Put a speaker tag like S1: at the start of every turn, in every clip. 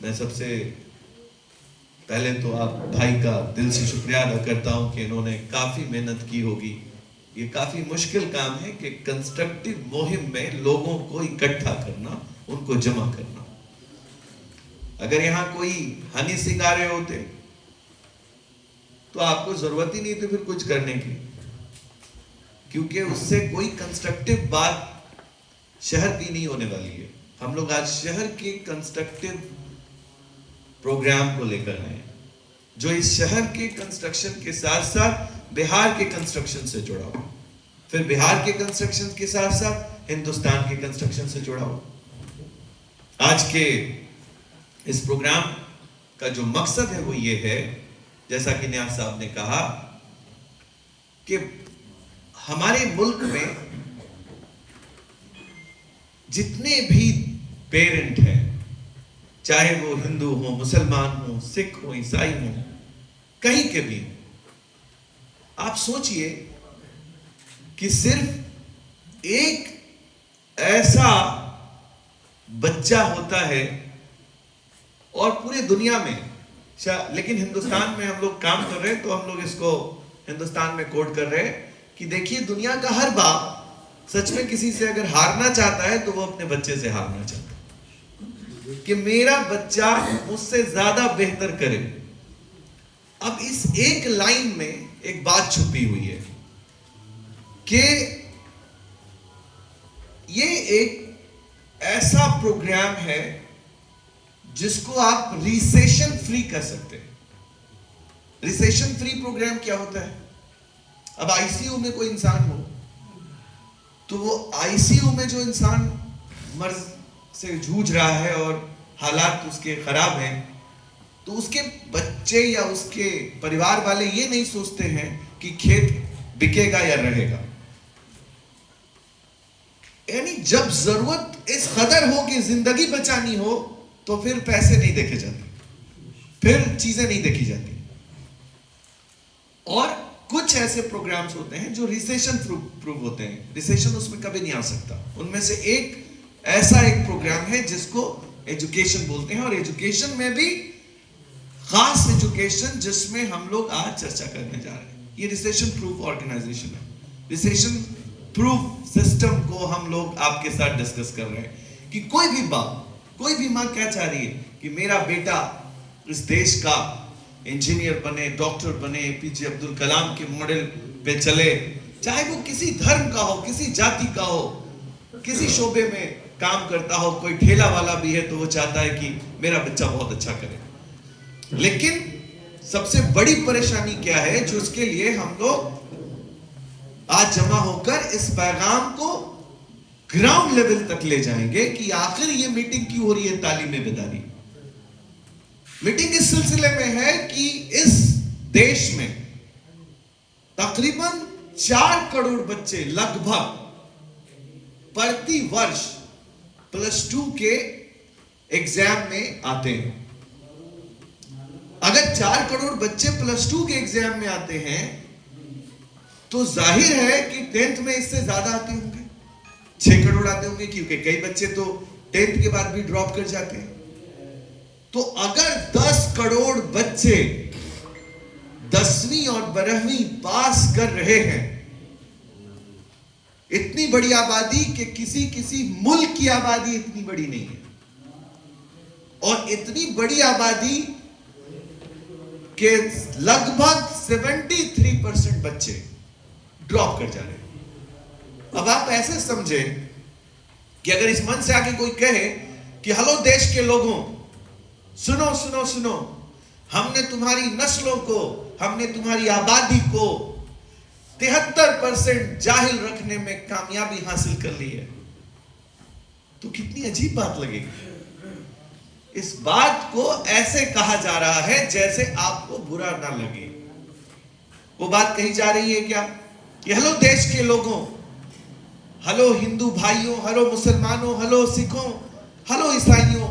S1: मैं सबसे पहले तो आप भाई का दिल से शुक्रिया अदा करता हूं कि इन्होंने काफी मेहनत की होगी। ये काफी मुश्किल काम है कि कंस्ट्रक्टिव मुहिम में लोगों को इकट्ठा करना, उनको जमा करना। अगर यहां कोई हनी सिंह आ रहे होते तो आपको जरूरत ही नहीं थी फिर कुछ करने की, क्योंकि उससे कोई कंस्ट्रक्टिव बात शहर की नहीं होने वाली है। हम लोग आज शहर के कंस्ट्रक्टिव प्रोग्राम को लेकर आए हैं, जो इस शहर के कंस्ट्रक्शन के साथ साथ बिहार के कंस्ट्रक्शन से जुड़ा हो, फिर बिहार के कंस्ट्रक्शन के साथ साथ हिंदुस्तान के कंस्ट्रक्शन से जुड़ा हो। आज के इस प्रोग्राम का जो मकसद है वो ये है, जैसा कि न्याज साहब ने कहा, कि हमारे मुल्क में जितने भी पेरेंट हैं, चाहे वो हिंदू हो, मुसलमान हो, सिख हो, ईसाई हो, कहीं के भी हो, आप सोचिए कि सिर्फ एक ऐसा बच्चा होता है और पूरी दुनिया में, लेकिन हिंदुस्तान में हम लोग काम कर रहे हैं तो हम लोग इसको हिंदुस्तान में कोड कर रहे हैं कि देखिए, दुनिया का हर बाप सच में किसी से अगर हारना चाहता है तो वो अपने बच्चे से हारना चाहता है कि मेरा बच्चा मुझसे ज्यादा बेहतर करे। अब इस एक लाइन में एक बात छुपी हुई है कि ये एक ऐसा प्रोग्राम है जिसको आप रिसेशन फ्री कर सकते हैं। रिसेशन फ्री प्रोग्राम क्या होता है? अब आईसीयू में कोई इंसान हो तो वो आईसीयू में जो इंसान मर्ज से जूझ रहा है और हालात उसके खराब हैं, तो उसके बच्चे या उसके परिवार वाले ये नहीं सोचते हैं कि खेत बिकेगा या रहेगा। यानी जब जरूरत इस कदर हो कि जिंदगी बचानी हो तो फिर पैसे नहीं देखे जाते, फिर चीजें नहीं देखी जाती। और कुछ ऐसे प्रोग्राम्स होते हैं जो रिसेशन प्रूफ होते हैं, रिसेशन उसमें कभी नहीं आ सकता। उनमें से एक ऐसा एक प्रोग्राम है जिसको एजुकेशन बोलते हैं, और एजुकेशन में भी खास एजुकेशन जिसमें हम लोग आज चर्चा करने जा रहे हैं, ये रिसेशन प्रूफ ऑर्गेनाइजेशन है। रिसेशन प्रूफ सिस्टम को हम लोग आपके साथ डिस्कस कर रहे हैं कि कोई भी बाप, कोई भी मां क्या चाह रही है कि मेरा बेटा इस देश का इंजीनियर बने, डॉक्टर बने, एपीजे अब्दुल कलाम के मॉडल पे चले, चाहे वो किसी धर्म का हो, किसी जाति का हो, किसी शोबे में काम करता हो। कोई ठेला वाला भी है तो वो चाहता है कि मेरा बच्चा बहुत अच्छा करे। लेकिन सबसे बड़ी परेशानी क्या है, जो उसके लिए हम लोग आज जमा होकर इस पैगाम को ग्राउंड लेवल तक ले जाएंगे कि आखिर ये मीटिंग क्यों हो रही है। तालीम बेदारी मीटिंग इस सिलसिले में है कि इस देश में तकरीबन 4 करोड़ बच्चे लगभग प्रति वर्ष +2 के एग्जाम में आते हैं। अगर 4 करोड़ बच्चे +2 के एग्जाम में आते हैं तो जाहिर है कि 10th में इससे ज्यादा आते होंगे, 6 करोड़ आते होंगे, क्योंकि कई बच्चे तो 10th के बाद भी ड्रॉप कर जाते हैं। तो अगर 10 करोड़ बच्चे 10वीं और 12वीं पास कर रहे हैं, इतनी बड़ी आबादी कि किसी मुल्क की आबादी इतनी बड़ी नहीं है, और इतनी बड़ी आबादी के लगभग 73% बच्चे ड्रॉप कर जा रहे हैं। अब आप ऐसे समझे कि अगर इस मन से आके कोई कहे कि हेलो देश के लोगों, सुनो सुनो सुनो, हमने तुम्हारी नस्लों को, हमने तुम्हारी आबादी को 73% जाहिल रखने में कामयाबी हासिल कर ली है, तो कितनी अजीब बात लगेगी। इस बात को ऐसे कहा जा रहा है जैसे आपको बुरा ना लगे। वो बात कही जा रही है क्या कि हेलो देश के लोगों, हेलो हिंदू भाइयों, हेलो मुसलमानों, हेलो सिखों, हेलो ईसाइयों,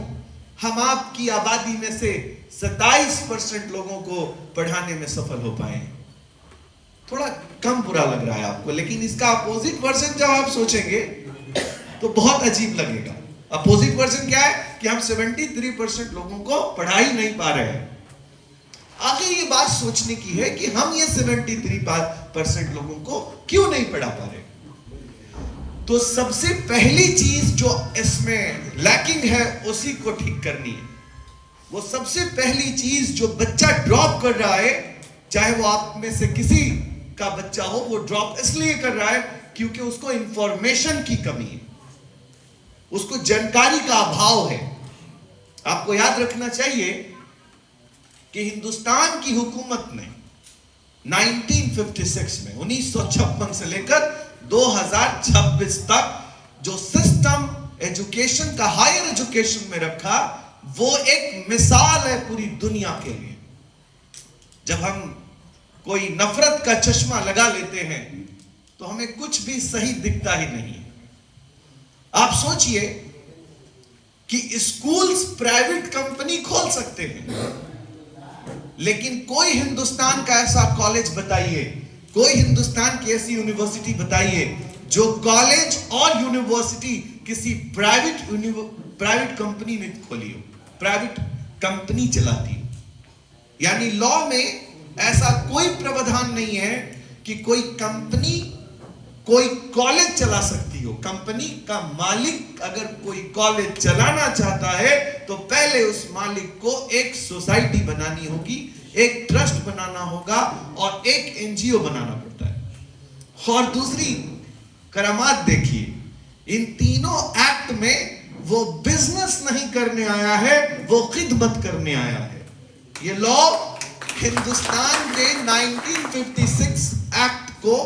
S1: हम आपकी आबादी में से 27% लोगों को पढ़ाने में सफल हो पाए। थोड़ा कम बुरा लग रहा है आपको, लेकिन इसका अपोजिट वर्जन जब आप सोचेंगे तो बहुत अजीब लगेगा। अपोजिट वर्जन क्या है कि हम 73% लोगों को पढ़ा ही नहीं पा रहे हैं। आगे ये बात सोचने की है कि हम ये 73% लोगों को क्यों नहीं पढ़ा पा रहे। तो सबसे पहली चीज जो इसमें लैकिंग है उसी को ठीक करनी है। वो सबसे पहली चीज जो बच्चा ड्रॉप कर रहा है, चाहे वो आप में से किसी का बच्चा हो, वो ड्रॉप इसलिए कर रहा है क्योंकि उसको इंफॉर्मेशन की कमी है, उसको जानकारी का अभाव है। आपको याद रखना चाहिए कि हिंदुस्तान की हुकूमत ने 1956 में 1956 से लेकर 2026 तक जो सिस्टम एजुकेशन का हायर एजुकेशन में रखा, वो एक मिसाल है पूरी दुनिया के लिए। जब हम कोई नफरत का चश्मा लगा लेते हैं तो हमें कुछ भी सही दिखता ही नहीं है। आप सोचिए कि स्कूल्स प्राइवेट कंपनी खोल सकते हैं, लेकिन कोई हिंदुस्तान का ऐसा कॉलेज बताइए, कोई हिंदुस्तान की ऐसी यूनिवर्सिटी बताइए जो कॉलेज और यूनिवर्सिटी किसी प्राइवेट कंपनी ने खोली हो, प्राइवेट कंपनी चलाती हो। यानी लॉ में ऐसा कोई प्रावधान नहीं है कि कोई कंपनी कोई कॉलेज चला सकती हो। कंपनी का मालिक अगर कोई कॉलेज चलाना चाहता है तो पहले उस मालिक को एक सोसाइटी बनानी होगी, एक ट्रस्ट बनाना होगा और एक एनजीओ बनाना पड़ता है। और दूसरी करामात देखिए, इन तीनों एक्ट में वो बिजनेस नहीं करने आया है, वो खिदमत करने आया है। ये लॉ हिंदुस्तान के 1956 एक्ट को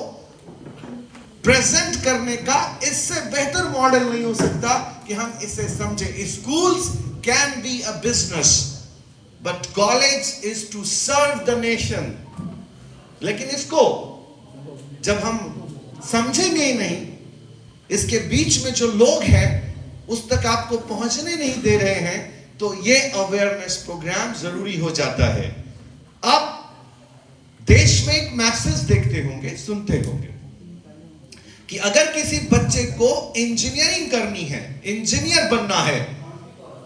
S1: प्रेजेंट करने का इससे बेहतर मॉडल नहीं हो सकता कि हम इसे समझें। Schools can be a business but college is to serve the nation. लेकिन इसको जब हम समझेंगे ही नहीं, इसके बीच में जो लोग हैं उस तक आपको पहुंचने नहीं दे रहे हैं, तो ये अवेयरनेस प्रोग्राम जरूरी हो जाता है। अब देश में एक मैसेज देखते होंगे, सुनते होंगे कि अगर किसी बच्चे को इंजीनियरिंग करनी है, इंजीनियर बनना है,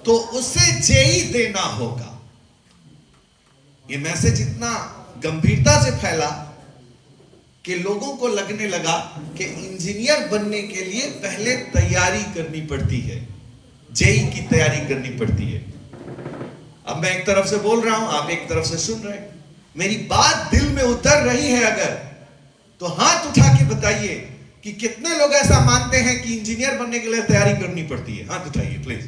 S1: तो उसे जेई देना होगा। ये मैसेज इतना गंभीरता से फैला कि लोगों को लगने लगा कि इंजीनियर बनने के लिए पहले तैयारी करनी पड़ती है, जेई की तैयारी करनी पड़ती है। अब मैं एक तरफ से बोल रहा हूं, आप एक तरफ से सुन रहे हैं। मेरी बात दिल में उतर रही है अगर, तो हाथ उठा के बताइए कि कितने लोग ऐसा मानते हैं कि इंजीनियर बनने के लिए तैयारी करनी पड़ती है। हाथ उठाइए प्लीज।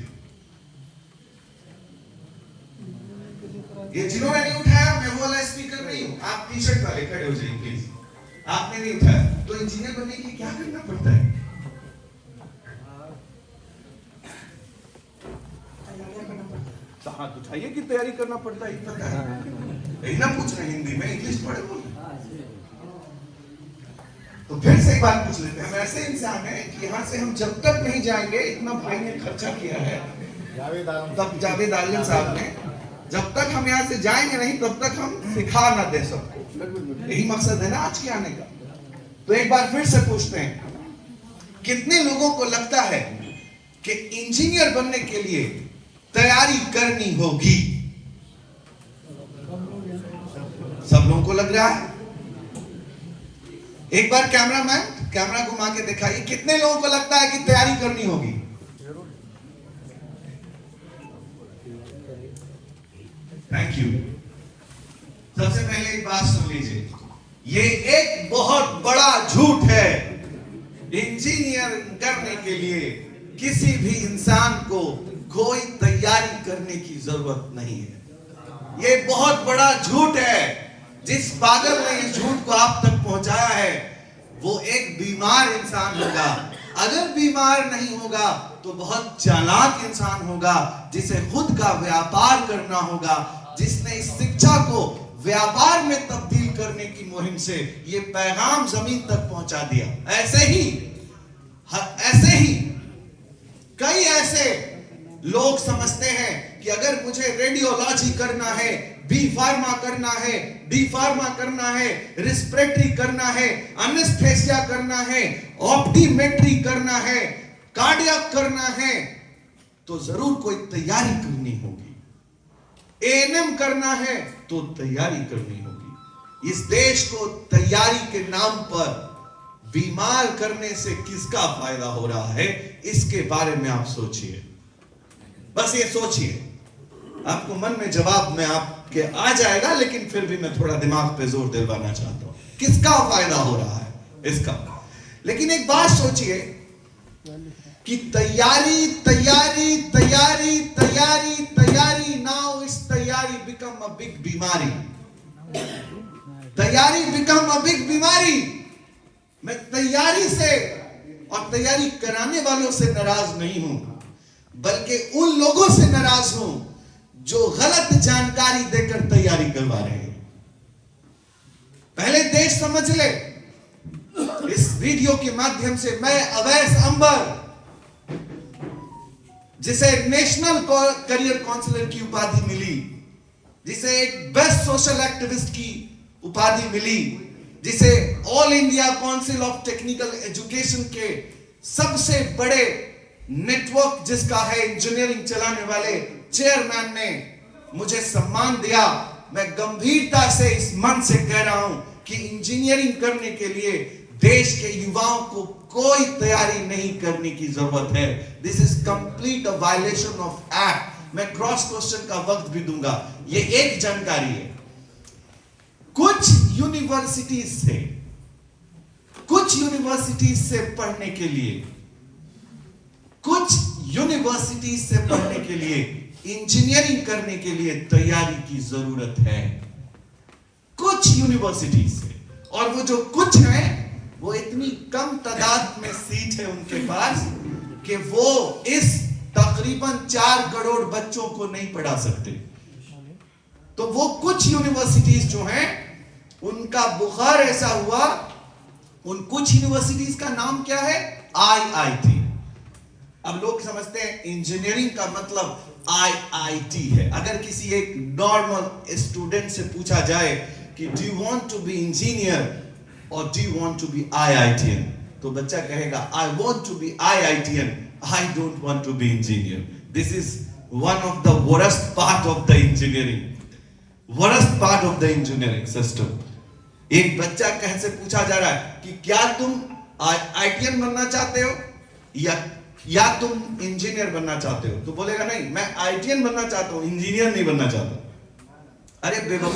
S1: ये जिन्होंने नहीं उठाया, मैं वो वाला स्पीकर नहीं हूं, आप टी शर्ट वाले खड़े हो जाइए प्लीज। आपने नहीं उठाया तो इंजीनियर बनने के लिए क्या करना पड़ता है? तो हाथ उठाइए कि तैयारी करना पड़ता है, इतना इतना पूछ रहे हिंदी में, इंग्लिश पढ़े बोल। तो फिर से एक बात पूछ लेते हैं, हम ऐसे इंसान हैं कि यहाँ से हम जब तक नहीं जाएंगे, इतना भाई ने खर्चा किया है, तब जावेद आलिम साहब ने, जब तक हम यहाँ से जाएंगे नहीं तब तक हम सिखा ना दे सबको। यही मकसद है ना आज के आने का। तो एक बार फिर से पूछते हैं, कितने लोगों को लगता है कि इंजीनियर बनने के लिए तैयारी करनी होगी? सब लोगों को लग रहा है। एक बार कैमरामैन कैमरा घुमा के दिखाइए, कितने लोगों को लगता है कि तैयारी करनी होगी? Thank you. सबसे पहले एक बात सुन लीजिए, ये एक बहुत बड़ा झूठ है। इंजीनियरिंग करने के लिए किसी भी इंसान को कोई तैयारी करने की जरूरत नहीं है। ये बहुत बड़ा झूठ है। जिस पागल ने इस झूठ को आप तक पहुंचाया है वो एक बीमार इंसान होगा। अगर बीमार नहीं होगा तो बहुत चालाक इंसान होगा, जिसे खुद का व्यापार करना होगा, जिसने इस शिक्षा को व्यापार में तब्दील करने की मुहिम से ये पैगाम जमीन तक पहुंचा दिया। ऐसे ही कई ऐसे लोग समझते हैं कि अगर मुझे रेडियोलॉजी करना है, बी फार्मा करना है, डी फार्मा करना है, रिस्पिरेटरी करना है, एनेस्थेसिया करना है, ऑप्टीमेट्री करना है, कार्डियक करना है, तो जरूर कोई तैयारी करनी होगी। एएनएम करना है तो तैयारी करनी होगी। इस देश को तैयारी के नाम पर बीमार करने से किसका फायदा हो रहा है, इसके बारे में आप सोचिए। बस ये सोचिए, आपको मन में जवाब में आपके आ जाएगा, लेकिन फिर भी मैं थोड़ा दिमाग पे जोर दिलवाना चाहता हूं, किसका फायदा हो रहा है इसका। लेकिन एक बात सोचिए कि तैयारी तैयारी तैयारी तैयारी तैयारी, नाउ इस तैयारी बिकम अ बिग बीमारी। तैयारी बिकम अ बिग बीमारी। मैं तैयारी से और तैयारी कराने वालों से नाराज नहीं हूं, बल्कि उन लोगों से नाराज हूं जो गलत जानकारी देकर तैयारी करवा रहे हैं। पहले देश समझ ले, इस वीडियो के माध्यम से मैं अवैस अंबर, जिसे नेशनल करियर काउंसलर की उपाधि मिली, जिसे एक बेस्ट सोशल एक्टिविस्ट की उपाधि मिली, जिसे all India council of technical education के सबसे बड़े नेटवर्क जिसका है इंजीनियरिंग चलाने वाले चेयरमैन ने मुझे सम्मान दिया, मैं गंभीरता से इस मन से कह रहा हूं कि इंजीनियरिंग करने के लिए देश के युवाओं को कोई तैयारी नहीं करने की जरूरत है। This is complete a violation of act. मैं क्रॉस क्वेश्चन का वक्त भी दूंगा। ये एक जानकारी है। कुछ यूनिवर्सिटीज से पढ़ने के लिए इंजीनियरिंग करने के लिए तैयारी की जरूरत है, कुछ यूनिवर्सिटीज से। और वो जो कुछ है, वो इतनी कम तादाद में सीट है उनके पास कि वो इस तकरीबन 4 करोड़ बच्चों को नहीं पढ़ा सकते। तो वो कुछ यूनिवर्सिटीज जो हैं, उनका बुखार ऐसा हुआ। उन कुछ यूनिवर्सिटीज का नाम क्या है? IIT। अब लोग समझते हैं इंजीनियरिंग का मतलब IIT है। अगर किसी एक नॉर्मल स्टूडेंट से पूछा जाए कि do you want to be engineer और do you want to be IITian, तो बच्चा कहेगा I want to be IITian, I don't want to be engineer. This is one of the worst part of the engineering system. एक बच्चा कह से पूछा जा रहा है कि क्या तुम IITian बनना चाहते हो या तुम इंजीनियर बनना चाहते हो, तो बोलेगा नहीं, मैं IITian बनना चाहता हूं, इंजीनियर नहीं बनना चाहता। अरे बेवकूफ